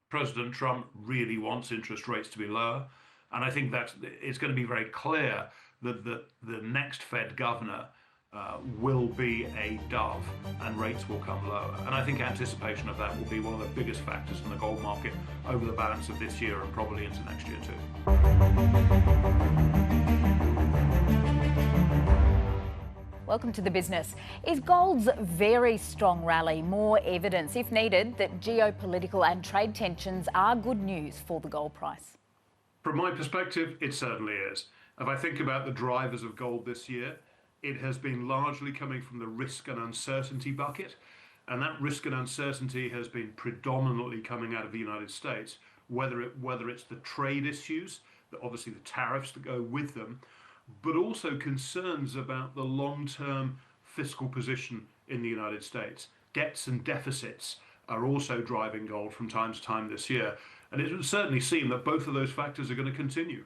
President Trump really wants interest rates to be lower. And I think that it's going to be very clear that the next Fed governor will be a dove and rates will come lower. And I think anticipation of that will be one of the biggest factors in the gold market over the balance of this year and probably into next year too. Welcome to The Business. Is gold's very strong rally more evidence, if needed, that geopolitical and trade tensions are good news for the gold price? From my perspective, it certainly is. If I think about the drivers of gold this year, it has been largely coming from the risk and uncertainty bucket. And that risk and uncertainty has been predominantly coming out of the United States, whether it's the trade issues, obviously the tariffs that go with them, but also concerns about the long-term fiscal position in the United States. Debts and deficits are also driving gold from time to time this year. And it would certainly seem that both of those factors are going to continue.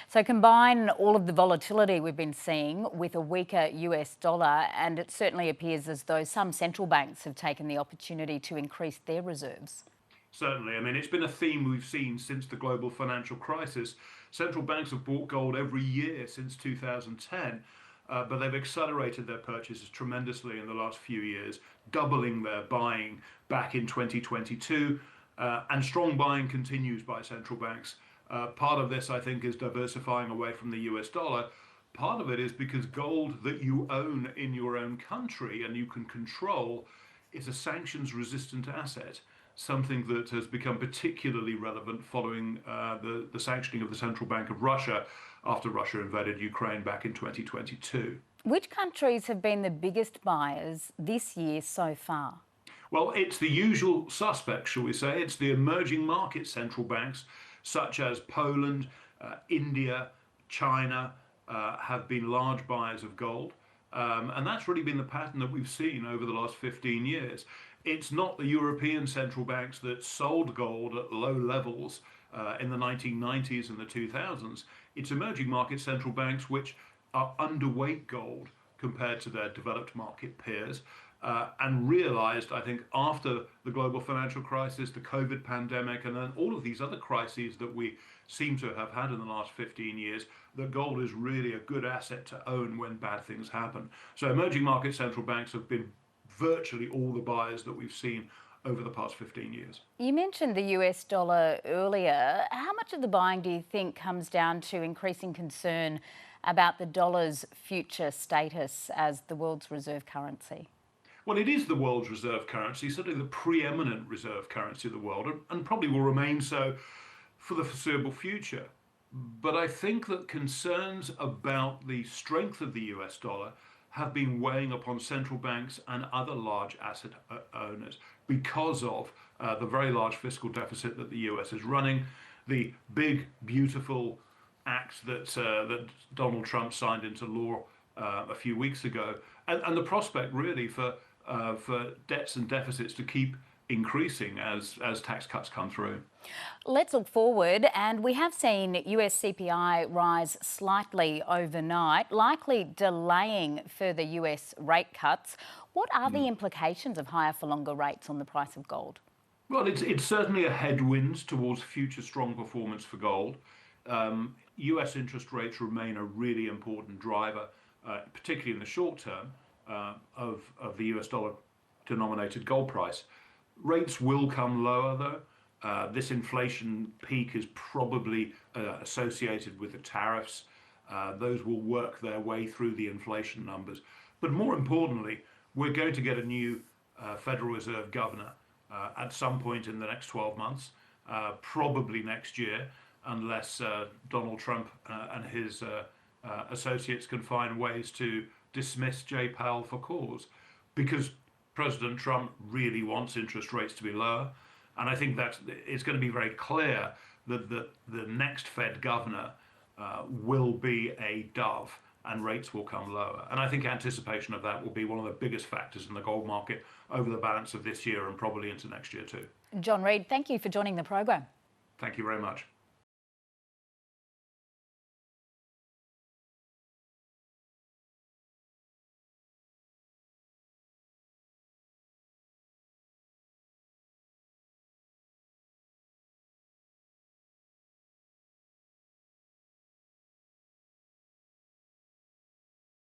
So combine all of the volatility we've been seeing with a weaker US dollar, and it certainly appears as though some central banks have taken the opportunity to increase their reserves. Certainly. I mean, it's been a theme we've seen since the global financial crisis. Central banks have bought gold every year since 2010, but they've accelerated their purchases tremendously in the last few years, doubling their buying back in 2022, and strong buying continues by central banks. Part of this, I think, is diversifying away from the US dollar. Part of it is because gold that you own in your own country and you can control is a sanctions-resistant asset, something that has become particularly relevant following the sanctioning of the Central Bank of Russia after Russia invaded Ukraine back in 2022. Which countries have been the biggest buyers this year so far? Well, it's the usual suspects, shall we say. It's the emerging market central banks, such as Poland, India, China, have been large buyers of gold. And that's really been the pattern that we've seen over the last 15 years. It's not the European central banks that sold gold at low levels in the 1990s and the 2000s. It's emerging market central banks which are underweight gold compared to their developed market peers, and realized, I think, after the global financial crisis, the COVID pandemic, and then all of these other crises that we seem to have had in the last 15 years, that gold is really a good asset to own when bad things happen. So emerging market central banks have been virtually all the buyers that we've seen over the past 15 years. You mentioned the US dollar earlier. How much of the buying do you think comes down to increasing concern about the dollar's future status as the world's reserve currency? Well, it is the world's reserve currency, certainly the preeminent reserve currency of the world, and probably will remain so for the foreseeable future. But I think that concerns about the strength of the US dollar have been weighing upon central banks and other large asset owners because of the very large fiscal deficit that the US is running, the big, beautiful act that Donald Trump signed into law a few weeks ago, and the prospect really for debts and deficits to keep increasing as tax cuts come through. Let's look forward, and we have seen US CPI rise slightly overnight, likely delaying further US rate cuts. What are the implications of higher for longer rates on the price of gold? Well, it's certainly a headwind towards future strong performance for gold. US interest rates remain a really important driver, particularly in the short term, of the US dollar denominated gold price. Rates will come lower though. This inflation peak is probably associated with the tariffs. Those will work their way through the inflation numbers. But more importantly, we're going to get a new Federal Reserve governor at some point in the next 12 months, probably next year, unless Donald Trump and his associates can find ways to dismiss Jay Powell for cause, because President Trump really wants interest rates to be lower. And I think that it's going to be very clear that the next Fed governor will be a dove and rates will come lower. And I think anticipation of that will be one of the biggest factors in the gold market over the balance of this year and probably into next year too. John Reid, thank you for joining the program. Thank you very much.